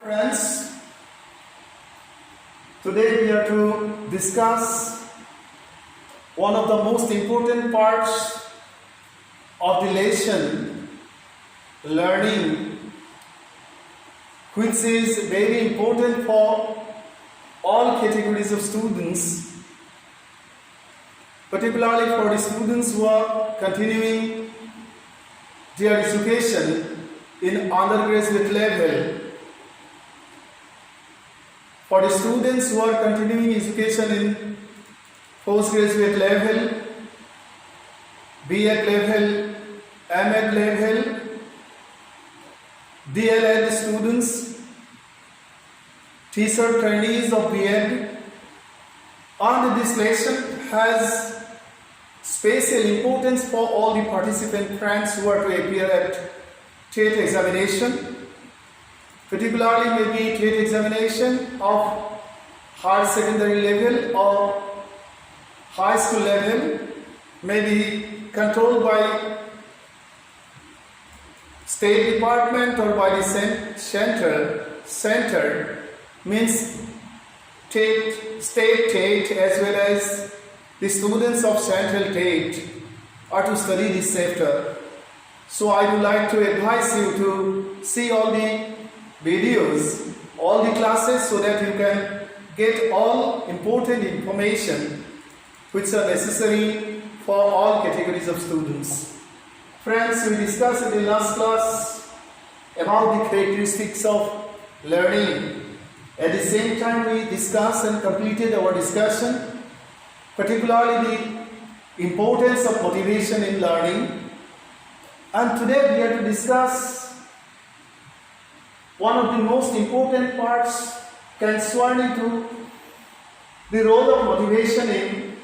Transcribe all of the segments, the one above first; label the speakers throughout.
Speaker 1: Friends, today we are to discuss one of the most important parts of the lesson, learning, which is very important for all categories of students, particularly for the students who are continuing their education in undergraduate level. For the students who are continuing education in postgraduate level, B.Ed level, M.Ed level, D.L.Ed students, teacher trainees of B.Ed, and this lesson has special importance for all the participant friends who are to appear at TET examination. Particularly maybe TET examination of higher secondary level or high school level may be controlled by State Department or by the center means state TET as well as the students of central TET are to study this sector. So I would like to advise you to see all the videos, all the classes, so that you can get all important information which are necessary for all categories of students. Friends, we discussed in the last class about the characteristics of learning. At the same time, we discussed and completed our discussion, particularly the importance of motivation in learning. And today we are to discuss one of the most important parts concerning to the role of motivation in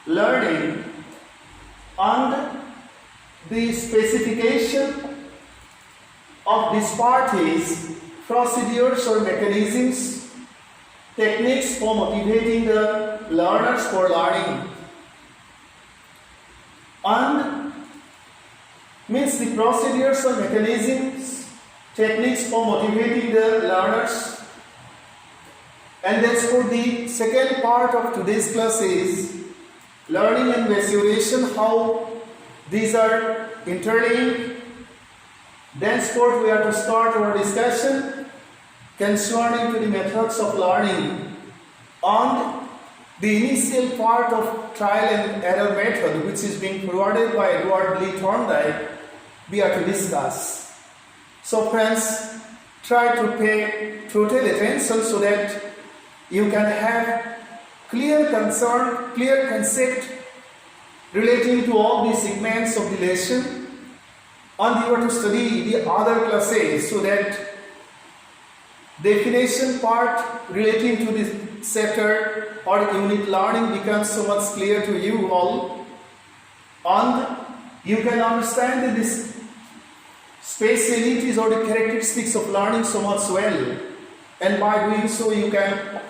Speaker 1: learning and the specification of these parties, procedures or mechanisms, techniques for motivating the learners for learning. And means the procedures or mechanisms, techniques for motivating the learners. And that's for the second part of today's class is learning and maturation, how these are interlinked. Thenceforth we are to start our discussion concerning to the methods of learning and the initial part of trial and error method, which is being provided by Edward Lee Thorndike, we are to discuss. So friends, try to pay total attention so that you can have clear concept relating to all the segments of the lesson, and you are to study the other classes so that definition part relating to this chapter or unit learning becomes so much clear to you all, and you can understand this specialities or the characteristics of learning so much well, and by doing so you can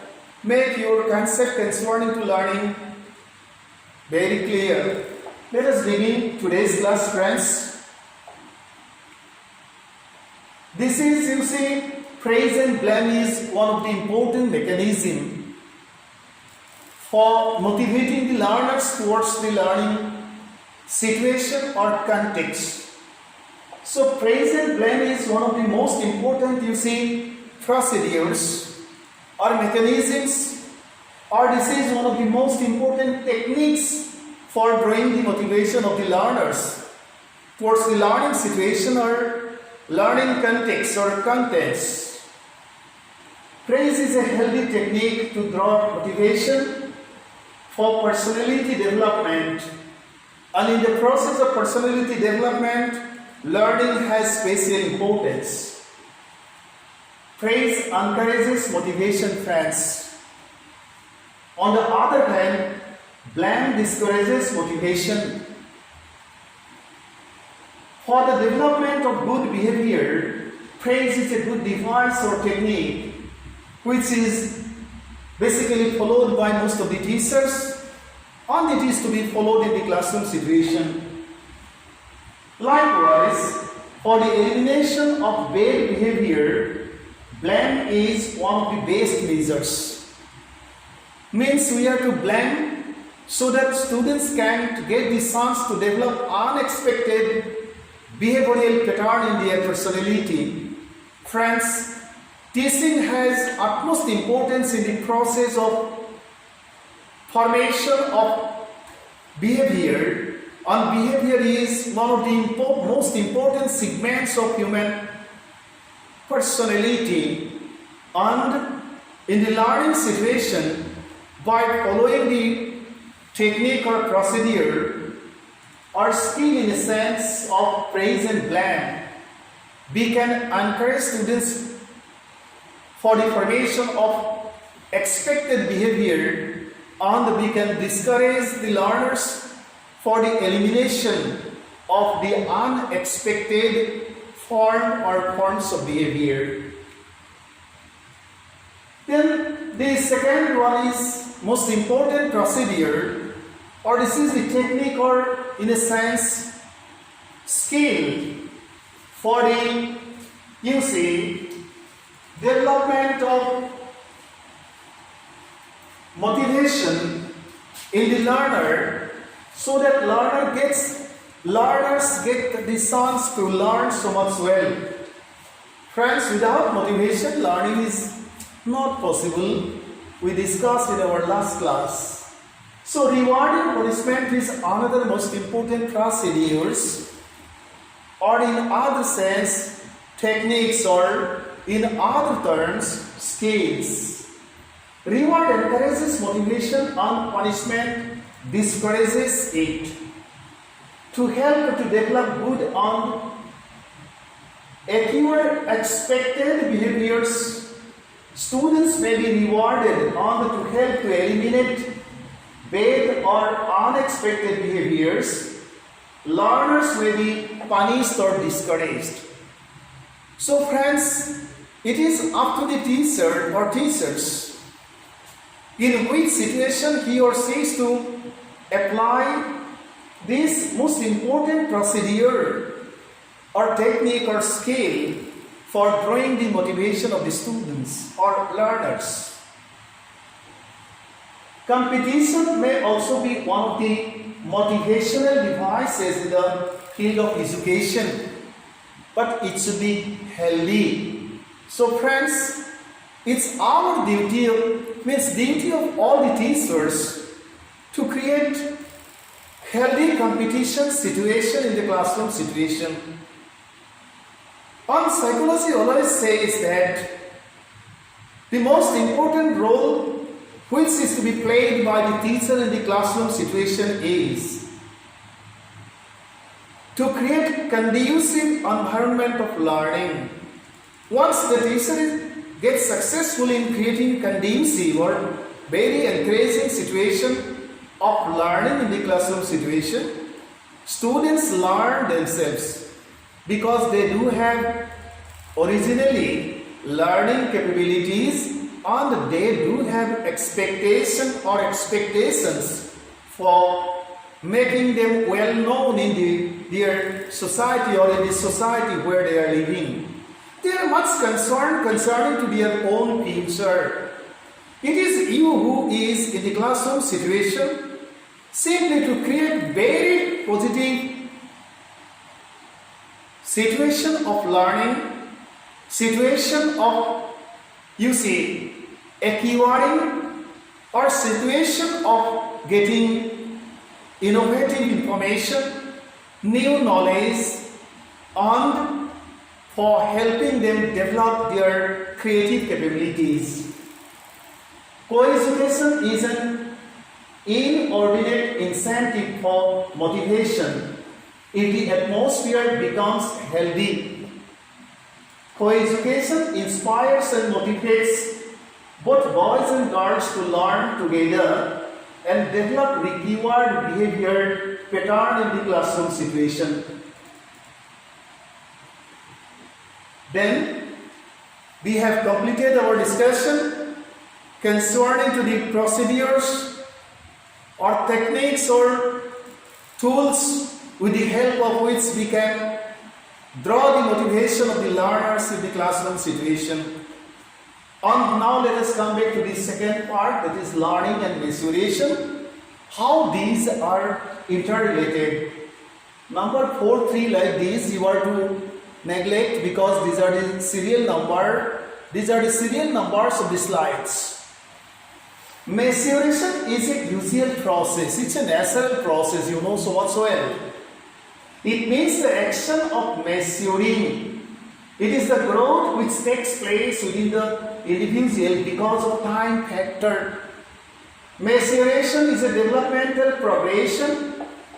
Speaker 1: make your concept concerning to learning very clear. Let us begin today's class, friends. This is, you see, praise and blame is one of the important mechanisms for motivating the learners towards the learning situation or context. So praise and blame is one of the most important, you see, procedures or mechanisms, or this is one of the most important techniques for drawing the motivation of the learners towards the learning situation or learning context or contents. Praise is a healthy technique to draw motivation for personality development, and in the process of personality development, learning has special importance. Praise encourages motivation, friends. On the other hand, blame discourages motivation. For the development of good behavior, praise is a good device or technique which is basically followed by most of the teachers, and it is to be followed in the classroom situation. Likewise, for the elimination of bad behavior, blame is one of the best measures. Means we have to blame so that students can get the chance to develop unexpected behavioral pattern in their personality. Friends, teaching has utmost importance in the process of formation of behavior, and behavior is one of the most important segments of human personality. And in the learning situation, by following the technique or procedure or skill in a sense of praise and blame, we can encourage students for the formation of expected behavior, and we can discourage the learners for the elimination of the unexpected form or forms of behavior. Then the second one is most important procedure, or this is the technique or in a sense skill for the development of motivation in the learner, so that learners get the chance to learn so much well. Friends, without motivation, learning is not possible. We discussed in our last class. So reward and punishment is another most important procedures, or in other sense techniques, or in other terms skills. Reward encourages motivation and punishment discourages it. To help to develop good and accurate expected behaviors, students may be rewarded, and to help to eliminate bad or unexpected behaviors, learners may be punished or discouraged. So friends, it is up to the teacher or teachers in which situation he or she is to apply this most important procedure or technique or skill for growing the motivation of the students or learners. Competition may also be one of the motivational devices in the field of education, but it should be healthy. So friends, it's our duty of all the teachers to create healthy competition situation in the classroom situation. And psychology always says that the most important role which is to be played by the teacher in the classroom situation is to create conducive environment of learning. Once the teacher gets successful in creating conducive or very encouraging situation of learning in the classroom situation, students learn themselves because they do have originally learning capabilities, and they do have expectations for making them well known in their society or in the society where they are living. They are much concerned concerning to their own future. It is you who is in the classroom situation simply to create very positive situation of learning, situation of acquiring, or situation of getting innovative information, new knowledge, and for helping them develop their creative capabilities. Co-education is an inordinate incentive for motivation if the atmosphere becomes healthy. Co-education inspires and motivates both boys and girls to learn together and develop required behavior pattern in the classroom situation. Then we have completed our discussion concerning to the procedures or techniques or tools with the help of which we can draw the motivation of the learners in the classroom situation. And now let us come back to the second part, that is learning and maturation. How these are interrelated. Number 4, 3 like this you are to neglect because these are the serial number. These are the serial numbers of the slides. Maturation is a usual process. It's a natural process, you know so much well. It means the action of maturing. It is the growth which takes place within the individual because of time factor. Maturation is a developmental progression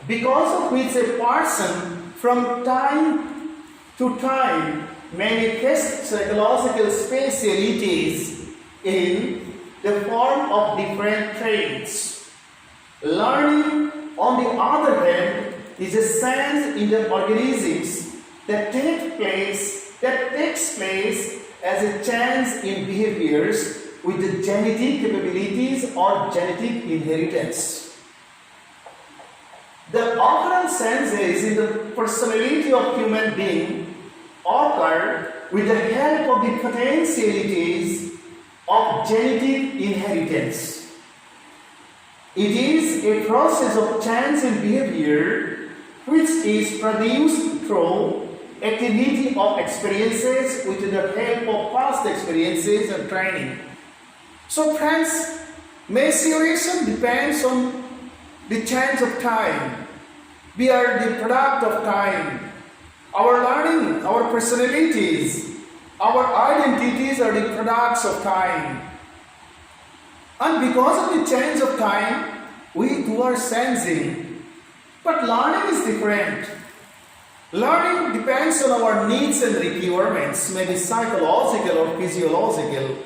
Speaker 1: because of which a person from time to time manifests psychological specialities in the form of different traits. Learning, on the other hand, is a change in the organisms that takes place as a change in behaviors with the genetic capabilities or genetic inheritance. The occurrence changes in the personality of human being occur with the help of the potentialities of genetic inheritance. It is a process of change in behavior which is produced through activity of experiences with the help of past experiences and training. So friends, maturation depends on the change of time. We are the product of time. Our learning, our personalities, our identities are the products of time. And because of the change of time, we too are changing. But learning is different. Learning depends on our needs and requirements, maybe psychological or physiological.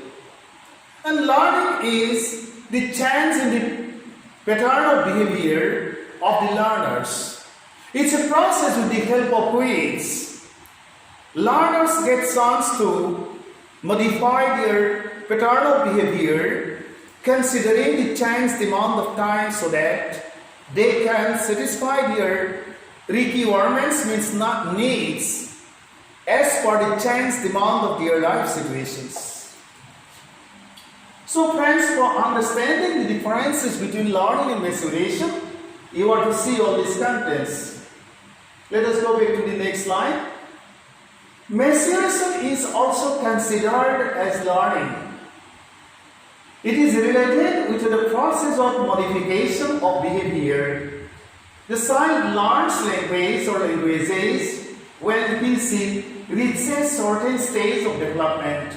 Speaker 1: And learning is the change in the pattern of behavior of the learners. It's a process with the help of which learners get chance to modify their pattern of behavior considering the changed demand of time so that they can satisfy their requirements, means not needs, as per the changed demand of their life situations. So friends, for understanding the differences between learning and maturation, you are to see all these contents. Let us go back to the next slide. Maturation is also considered as learning. It is related with the process of modification of behavior. The child learns language or languages when he reaches certain stage of development.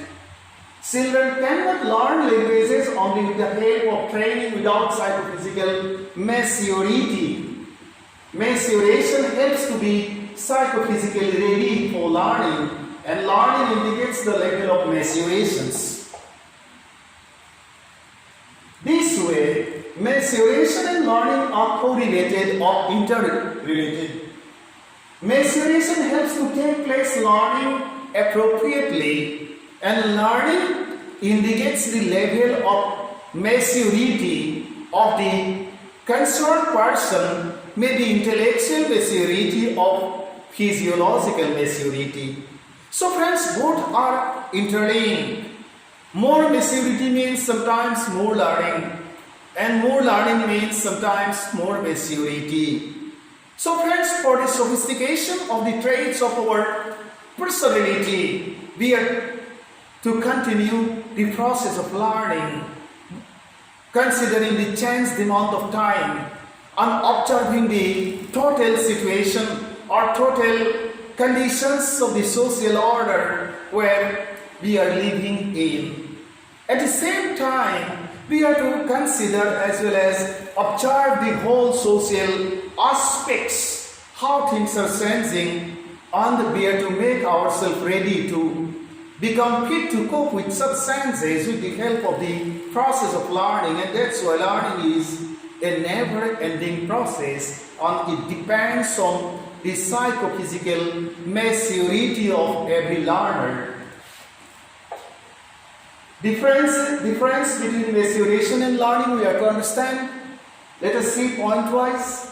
Speaker 1: Children cannot learn languages only with the help of training without psychophysical maturity. Maturation helps to be psychophysically ready for learning, and learning indicates the level of maturations. This way, maturation and learning are correlated or interrelated. Maturation helps to take place learning appropriately, and learning indicates the level of maturity of the concerned person, maybe intellectual maturity or physiological maturity. So friends, both are interlinked. More maturity means sometimes more learning, and more learning means sometimes more maturity. So friends, for the sophistication of the traits of our personality, we are to continue the process of learning, considering the changed demand of time and observing the total situation or total conditions of the social order where we are living in. At the same time, we are to consider as well as observe the whole social aspects, how things are changing, and we are to make ourselves ready to become fit to cope with such changes with the help of the process of learning. And that's why learning is a never-ending process, and it depends on the psychophysical maturity of every learner. Difference between maturation and learning we have to understand. Let us see point-wise.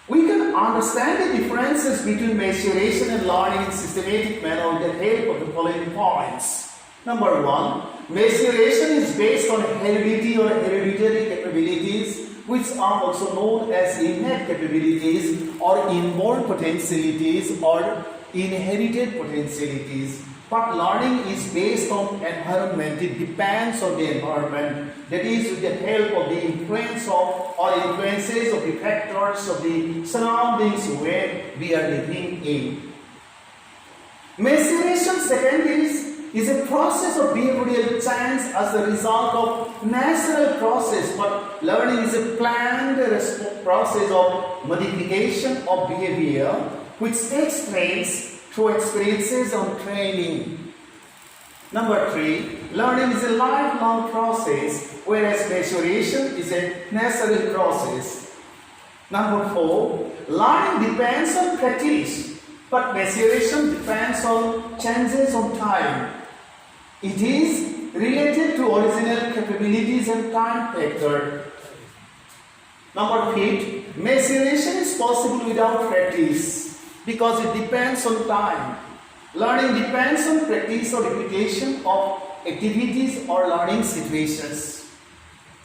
Speaker 1: We can understand the differences between maturation and learning in systematic manner with the help of the following points. Number one, Maturation is based on heredity or hereditary capabilities, which are also known as innate capabilities or inborn potentialities or inherited potentialities. But learning is based on environment. It depends on the environment. That is, with the help of the influence of or influences of the factors of the surroundings where we are living in. Maturation, second, is a process of behavioral change as a result of natural process, but learning is a planned process of modification of behavior which takes place through experiences and training. Number 3, learning is a lifelong process, whereas maturation is a natural process. Number 4, learning depends on practice, but maturation depends on changes on time. It is related to original capabilities and time factor. Number 5, maturation is possible without practice because it depends on time. Learning depends on practice or repetition of activities or learning situations.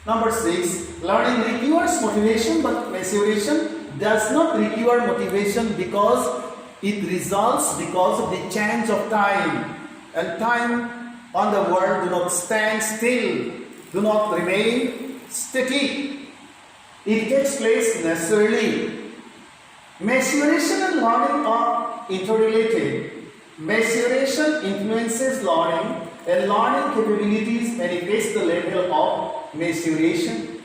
Speaker 1: Number 6, learning requires motivation, but maturation does not require motivation because it results because of the change of time. And time on the world do not stand still, do not remain static. It takes place naturally. Maturation and learning are interrelated. Maturation influences learning, and learning capabilities manifest the level of maturation.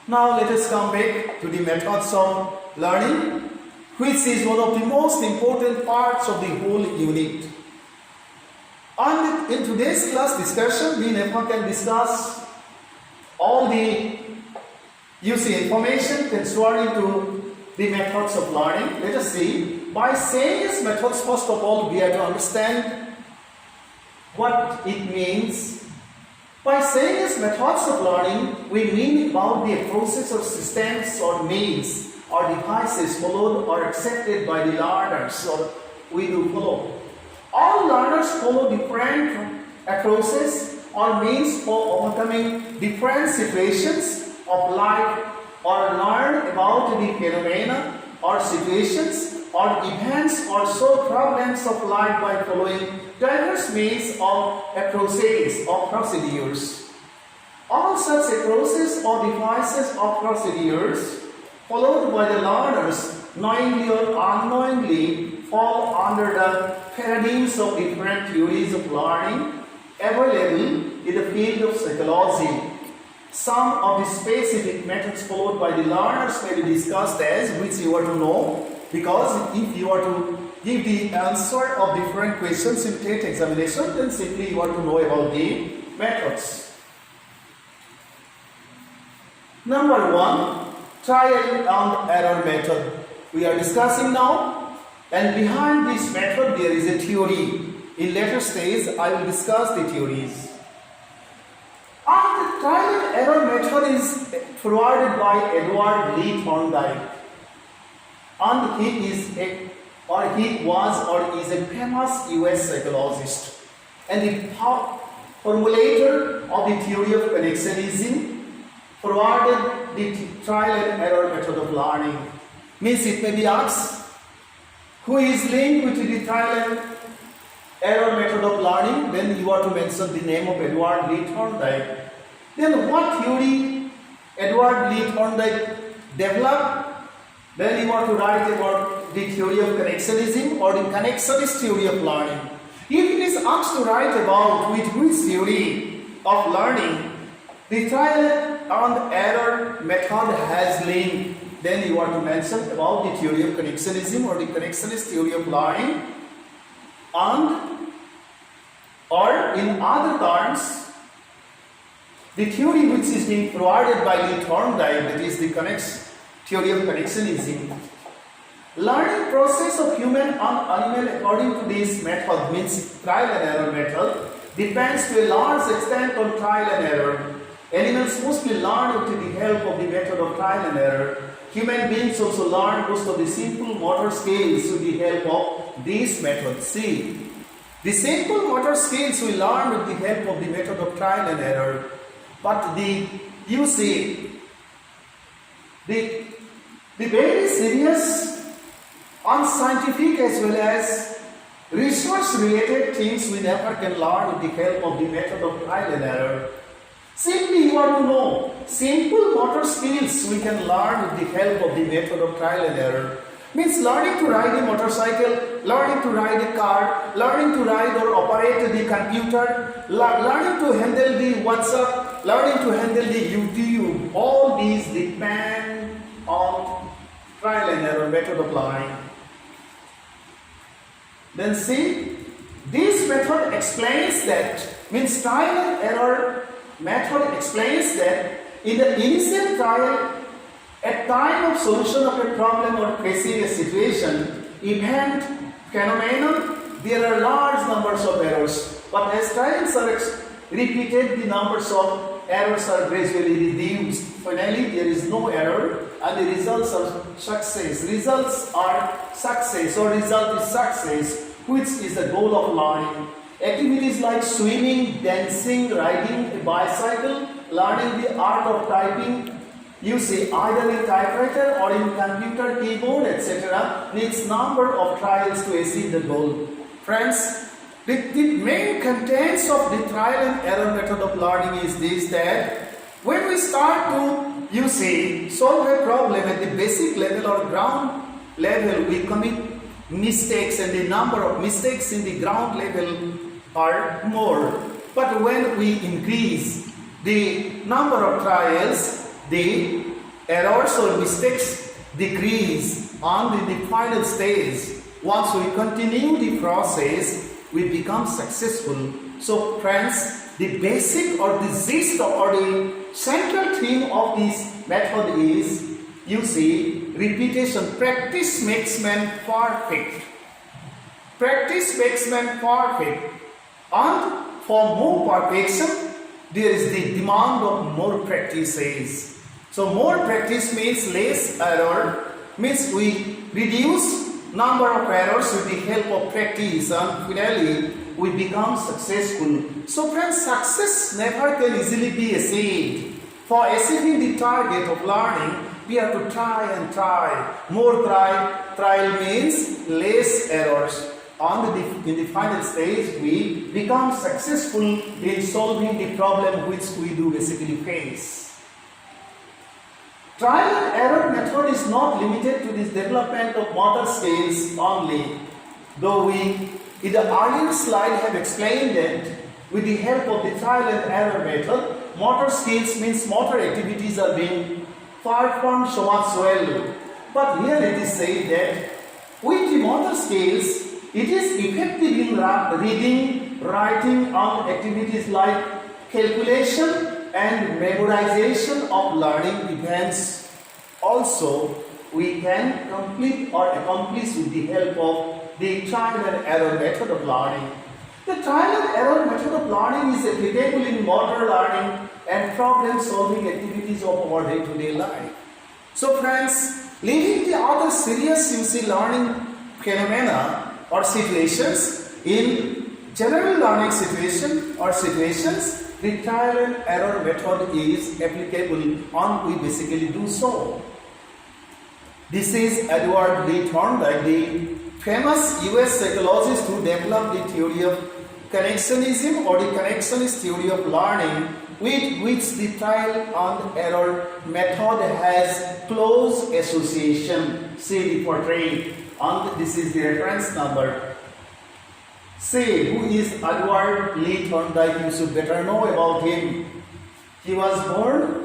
Speaker 1: Now let us come back to the methods of learning, which is one of the most important parts of the whole unit. And in today's class discussion, we never can discuss all the information concerning to the methods of learning. Let us see. By saying these methods, first of all, we have to understand what it means. By saying these methods of learning, we mean about the approaches or systems or means or devices followed or accepted by the learners, or we do follow. All learners follow different approaches or means for overcoming different situations of life or learn about the phenomena or situations or events or solve problems of life by following diverse means of approaches or procedures. All such approaches or devices or procedures followed by the learners, knowingly or unknowingly, fall under the paradigms of different theories of learning available in the field of psychology. Some of the specific methods followed by the learners may be discussed as which you are to know, because if you are to give the answer of different questions in TET examination, then simply you are to know about the methods. Number 1, trial and error method. We are discussing now. And behind this method there is a theory. In later stage I will discuss the theories. And the trial and error method is forwarded by Edward Lee Thorndike. And he was or is a famous US psychologist and the formulator of the theory of connectionism, forwarded the trial and error method of learning. Means it may be asked, who is linked with the trial and error method of learning? Then you are to mention the name of Edward Lee Thorndike. Then what theory Edward Lee Thorndike developed? Then you are to write about the theory of connectionism or the connectionist theory of learning. If it is asked to write about with which theory of learning the trial and error method has link, then you are to mention about the theory of connectionism or the connectionist theory of learning, and or in other terms the theory which is being provided by Lee Thorndike, that is the theory of connectionism. Learning process of human and animal according to this method, means trial and error method, depends to a large extent on trial and error. Animals mostly learn with the help of the method of trial and error. Human beings also learn most of the simple motor skills with the help of this method. See, The simple motor skills we learn with the help of the method of trial and error. But the very serious, unscientific as well as research-related things we never can learn with the help of the method of trial and error. Simply you are to know, simple motor skills we can learn with the help of the method of trial and error. Means learning to ride a motorcycle, learning to ride a car, learning to ride or operate the computer, learning to handle the WhatsApp, learning to handle the YouTube. All these depend on trial and error method of learning. Then see, this method explains that, means trial and error method explains that in the initial trial, at time of solution of a problem or facing a situation, event, phenomenon, there are large numbers of errors. But as trials are repeated, the numbers of errors are gradually reduced. Finally, there is no error and the results are success. Results are success or result is success, which is the goal of learning. Activities like swimming, dancing, riding a bicycle, learning the art of typing, either in typewriter or in computer keyboard, etc., needs number of trials to achieve the goal. Friends, the main contents of the trial and error method of learning is this, that when we start to, solve a problem at the basic level or ground level, we commit mistakes, and the number of mistakes in the ground level are more. But when we increase the number of trials, the errors or mistakes decrease, and in the final stage, once we continue the process, we become successful. So friends, the basic or the gist or the central theme of this method is, repetition. Practice makes man perfect. Practice makes man perfect. And for more perfection, there is the demand of more practices. So more practice means less error, means we reduce number of errors with the help of practice, and finally we become successful. So friends, success never can easily be achieved. For achieving the target of learning, we have to try and try. More trial means less errors. In the final stage, we become successful in solving the problem which we do basically face. Trial and error method is not limited to this development of motor skills only, though we in the earlier slide have explained that with the help of the trial and error method, motor skills means motor activities are being performed so much well. But here it is said that with the motor skills, it is effective in reading, writing, and activities like calculation and memorization of learning events. Also, we can complete or accomplish with the help of the trial and error method of learning. The trial and error method of learning is applicable in motor learning and problem solving activities of our day-to-day life. So friends, leaving the other serious learning phenomena or situations, in general learning situation or situations, the trial and error method is applicable, and we basically do so. This is Edward Lee Thorndike, the famous US psychologist who developed the theory of connectionism or the connectionist theory of learning, with which the trial and error method has close association. See the portrait, and this is the reference number. Say, who is Edward Lee Thorndike? You should better know about him. He was born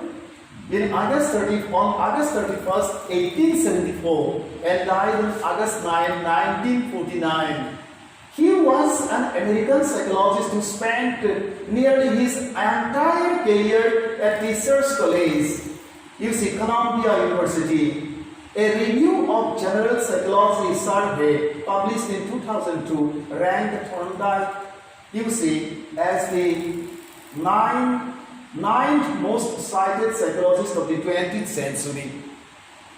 Speaker 1: on August 31st, 1874 and died on August 9, 1949. He was an American psychologist who spent nearly his entire career at Research College, Columbia University. A review of General Psychology survey published in 2002 ranked Thorndike, as the ninth most cited psychologist of the 20th century.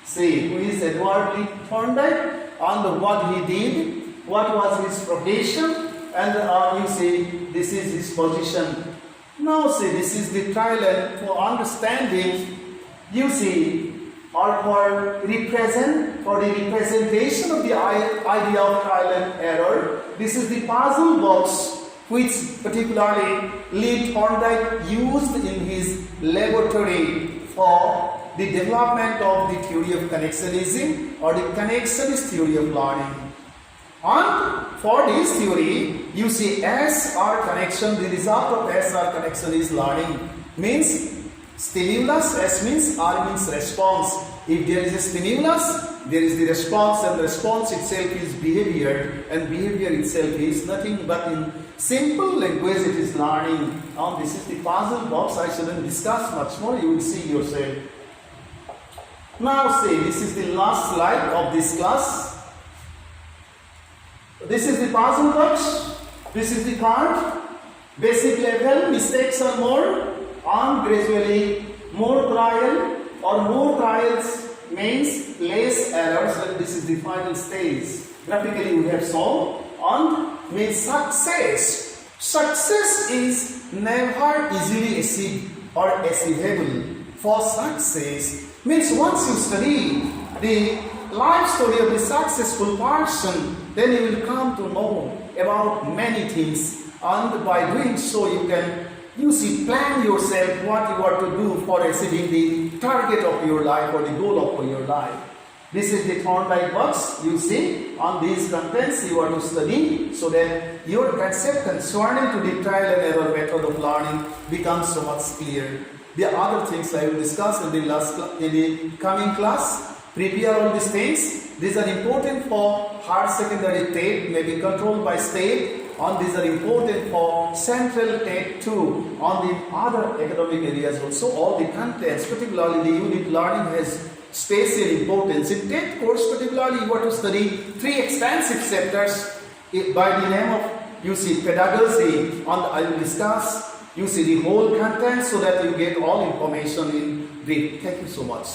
Speaker 1: See, who is Edward Lee Thorndike and what he did, what was his profession, and you see this is his position. Now see, this is the trial and for understanding, you see, or for the representation of the idea of trial and error, this is the puzzle box which particularly Lee Thorndike used in his laboratory for the development of the theory of connectionism or the connectionist theory of learning. And for this theory, you see SR connection, the result of SR connection is learning. Means stimulus, S means, R means response. If there is a stimulus, there is the response, and the response itself is behavior, and behavior itself is nothing but in simple language it is learning. Now this is the puzzle box, I shouldn't discuss much more, you will see yourself. Now see, this is the last slide of this class. This is the puzzle box, this is the card, basic level, mistakes are more, and gradually more trial or more trials means less errors, and this is the final stage. Graphically we have shown, and means success. Success is never easily achieved or achievable. For success means once you study the life story of the successful person, then you will come to know about many things, and by doing so you can plan yourself what you are to do for achieving the target of your life or the goal of your life. This is the Thorndike box, you see, on these contents you are to study so that your concept concerning to the trial and error method of learning becomes so much clear. The other things I will discuss in the coming class. Prepare all these things. These are important for higher secondary TET, may be controlled by state, and these are important for central TET too, on the other academic areas also. All the contents, particularly the unit learning, has special importance. In TET course particularly, you are to study 3 extensive chapters by the name of, you see, pedagogy, and I will discuss, you see, the whole content so that you get all information in brief. Thank you so much.